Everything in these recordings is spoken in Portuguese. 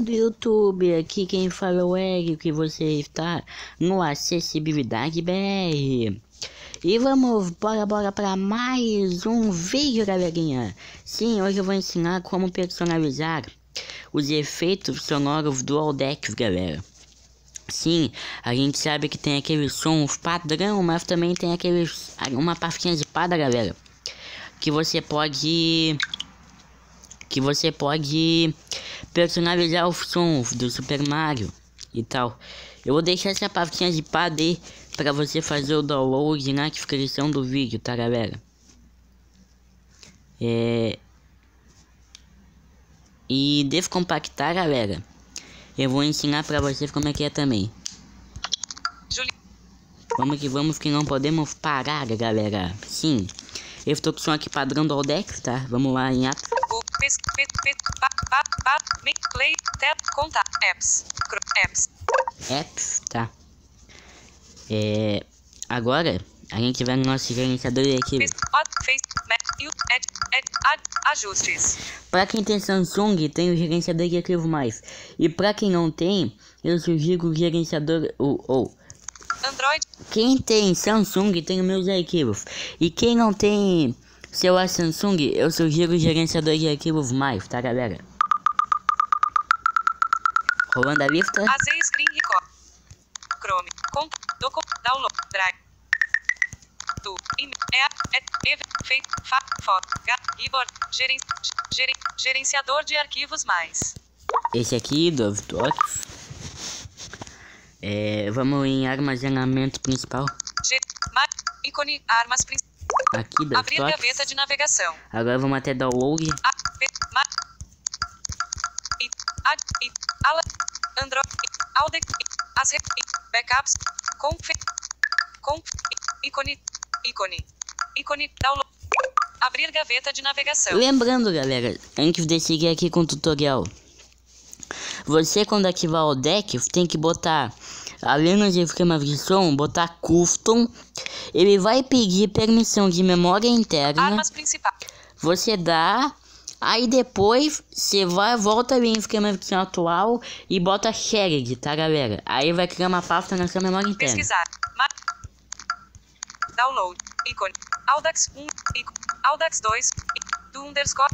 Do YouTube, aqui quem fala é o Eric, que você está no Acessibilidade BR. E vamos, bora para mais um vídeo, galerinha. Sim, hoje eu vou ensinar como personalizar os efeitos sonoros do Audex, galera. Sim, a gente sabe que tem aqueles sons padrão, mas também tem aqueles, uma pastinha de espada, galera, que você pode personalizar os sons do Super Mario e tal. Eu vou deixar essa pastinha de espada aí pra você fazer o download na descrição do vídeo, tá, galera? E descompactar, galera, eu vou ensinar pra vocês como é que é também. Vamos que não podemos parar, galera. Sim, eu estou com o som aqui padrão do Audex, tá? Vamos lá em apps. Play, tab, contato, apps, tá? Agora a gente vai no nosso gerenciador de arquivos. Ajustes. Para quem tem Samsung, tem o gerenciador de arquivo mais. E para quem não tem, eu sugiro o gerenciador Android. Quem tem Samsung tem os meus arquivos. E quem não tem celular Samsung, eu sugiro o gerenciador de arquivos mais, tá, galera? Rolando a lista. AZ Screen Record. Chrome. Download. Drive. Foto. Keyboard. Gerenciador de arquivos mais. Esse aqui do Tox. Vamos em armazenamento principal. Ícone. Armas principais. Aqui do Abrir Tox. gaveta de navegação. Agora vamos até download. Android. Backups. Ícone. Download. Abrir gaveta de navegação. Lembrando, galera, antes de seguir aqui com o tutorial, você quando ativar o Audex tem que botar, além nos esquemas de som, botar custom. Ele vai pedir permissão de memória interna. Armas principais. Você dá, aí depois você volta ali em esquema de som atual e bota shared, tá, galera? Aí vai criar uma pasta na sua memória interna. Pesquisar. Download. Ícone. Audax 1. Audax 2. Do underscore.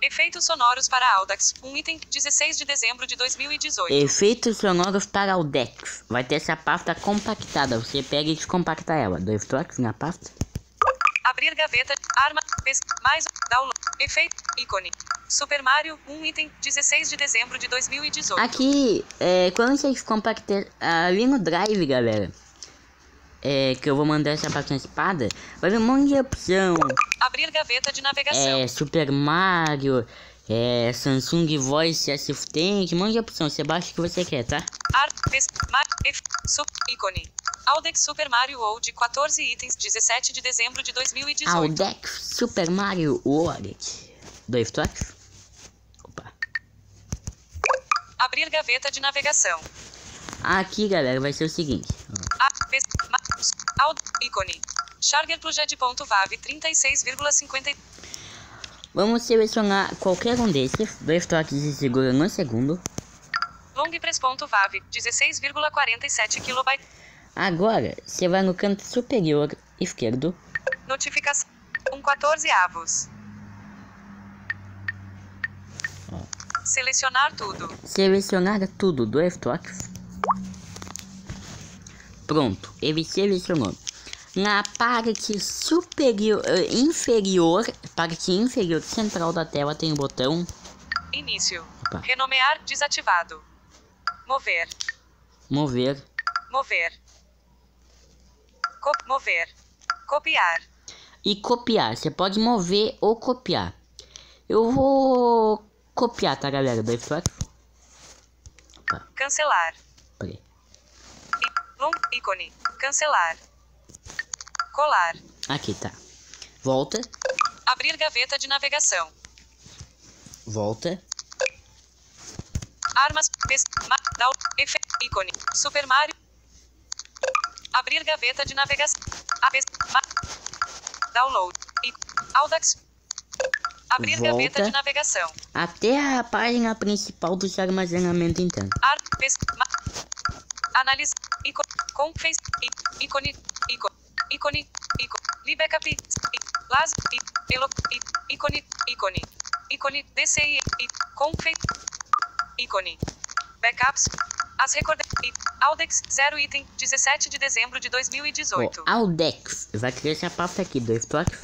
Efeitos sonoros para Audax. Um item 16 de dezembro de 2018. Efeitos sonoros para Audex. Vai ter essa pasta compactada. Você pega e descompacta ela. Dois toques na pasta. Abrir gaveta. Arma. Mais. Download. Efeito. Ícone. Super Mario. Um item 16 de dezembro de 2018. Aqui, quando vocês compactam ali no Drive, galera, que eu vou mandar essa pastinha de espada, vai vir um monte de opção. Abrir gaveta de navegação. Super Mario, Samsung Voice Assistant, um monte de opção. Você baixa o que você quer, tá? Ícone. Audex Super Mario World 14 itens 17 de dezembro de 2018. Audex Super Mario World. Dois toques. Opa. Abrir gaveta de navegação. Aqui, galera, vai ser o seguinte. Ícone. Chargerpluged.vav 36,50. Vamos selecionar qualquer um desses. Dois toques e segura no segundo. Longpress.vav 16,47 KB. Agora, você vai no canto superior esquerdo. Notificação. 14 avos. Selecionar tudo. Selecionar tudo, dois toques. Pronto, ele selecionou. Na parte superior, parte inferior central da tela tem o botão Início. Opa. Renomear desativado. Mover. Mover. Mover. Copiar. E copiar. Você pode mover ou copiar. Eu vou copiar, tá, galera? Dois toques. Cancelar. Peraí. Ícone. Cancelar. Colar. Aqui, tá. Volta. Abrir gaveta de navegação. Volta. Armas. Ícone. Super Mario. Abrir gaveta de navegação. Download. Audax. Abrir gaveta de volta navegação. até a página principal do seu armazenamento interno. Analise. Ícone. Libackup. Ícone. DCI. Ícone. Backups. As Audex 0 item 17 de dezembro de 2018. Audex. Vai criar essa pasta aqui, 2 toques.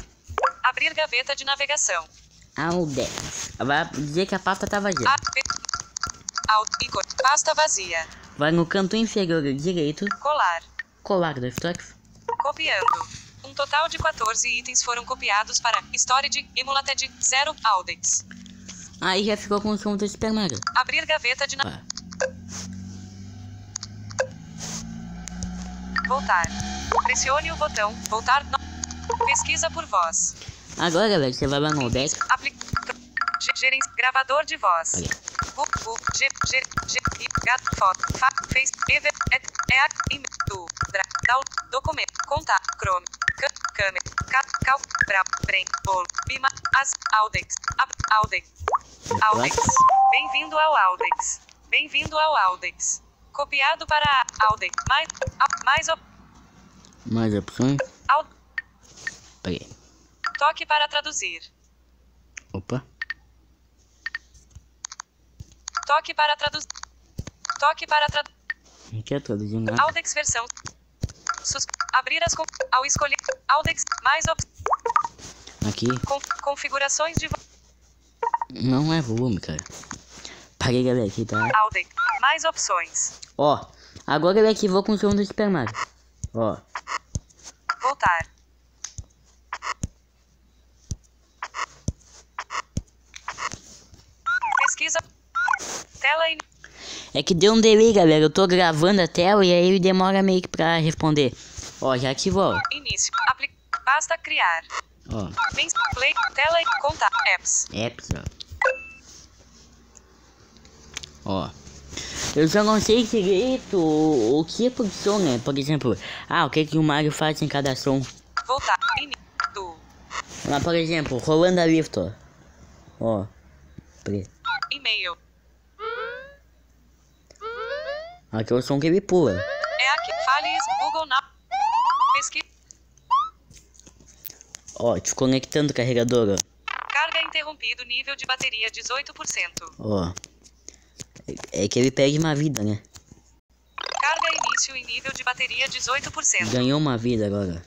Abrir gaveta de navegação. Audex. Vai dizer que a pasta tá vazia. Ícone. Pasta vazia. Vai no canto inferior direito. Colar. Colar 2 toques. Copiando. Um total de 14 itens foram copiados para Storage Emulated 0 Audex. Aí já ficou com o som do Super Mario. Abrir gaveta de navegação. Voltar. Pressione o botão voltar. Pesquisa por voz. Agora, galera, você vai lá no Audex. Gravador de voz. Documento. Contato. Chrome. Câmera. Audex. Audex. Bem-vindo ao Audex. Bem-vindo ao Audex. Copiado para Audex. Mais opções. Peraí. Toque para traduzir. Opa. Toque para traduzir. Não quer traduzir nada. Audex versão. Abrir as ao escolher Audex mais Aqui. Configurações de Não é volume, cara. Parei, galera, aqui, tá? Audex. Mais opções. Ó. Agora ele ativou com o som do Super Mario. Ó. Voltar. Pesquisa. Tela in... É que deu um delay, galera. Eu tô gravando a tela e aí demora meio que pra responder. Ó, já ativou. Início. Basta criar. Ó. Play. Tela e conta. Apps. Apps, ó. Eu só não sei direito o tipo de som, né? Por exemplo, o que o Mario faz em cada som. Voltar. Lá, por exemplo, rolando a lift, ó. Ó. E-mail. Aqui é o som que ele pula. É aqui. Fales. Google Now. Pesquisa. Ó, desconectando o carregador, ó. Carga interrompido. Nível de bateria 18%. Ó. É que ele perde uma vida, né? Carga início em nível de bateria 18%. Ganhou uma vida agora.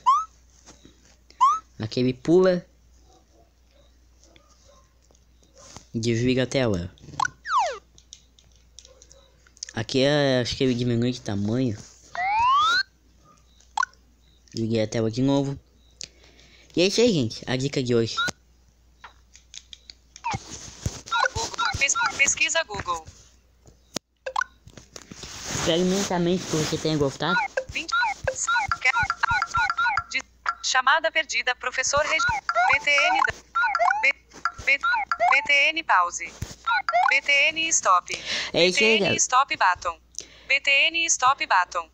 Aqui ele pula. Desliga a tela. Aqui acho que ele diminui de tamanho. Liguei a tela de novo. E é isso aí, gente. A dica de hoje. Pesquisa Google. Espero imensamente que você tenha gostado. Chamada perdida, professor BTN pause. BTN stop. É isso aí, BTN galera. stop button. BTN stop button.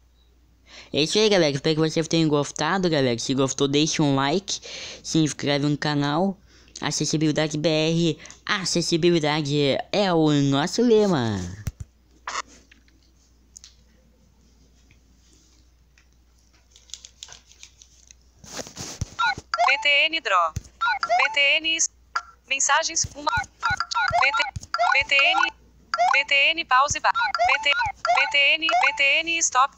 É isso aí, galera. Espero que vocês tenham gostado, galera. Se gostou, deixe um like. Se inscreve no canal. Acessibilidade BR. Acessibilidade é o nosso lema. BTN draw. BTN mensagens uma. BTN pause bar. BTN stop.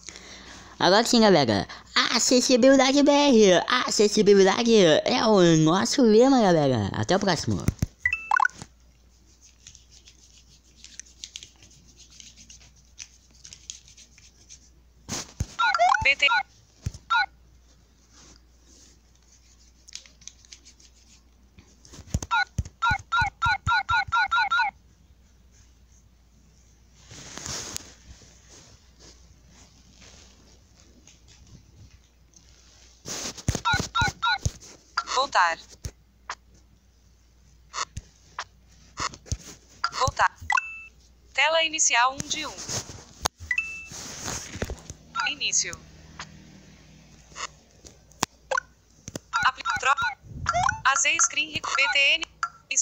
Agora sim, galera. Acessibilidade BR. Acessibilidade é o nosso lema, galera. Até o próximo. Voltar. Voltar. Tela inicial 1 de 1. Início. AZ Screen BTN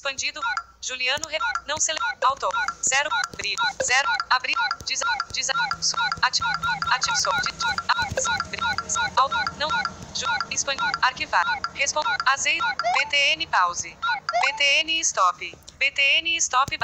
expandido, Juliano não autor, 0, brilho, 0, abrir, ativo, não, expandir, arquivar, responder, azeite, btn pause, btn stop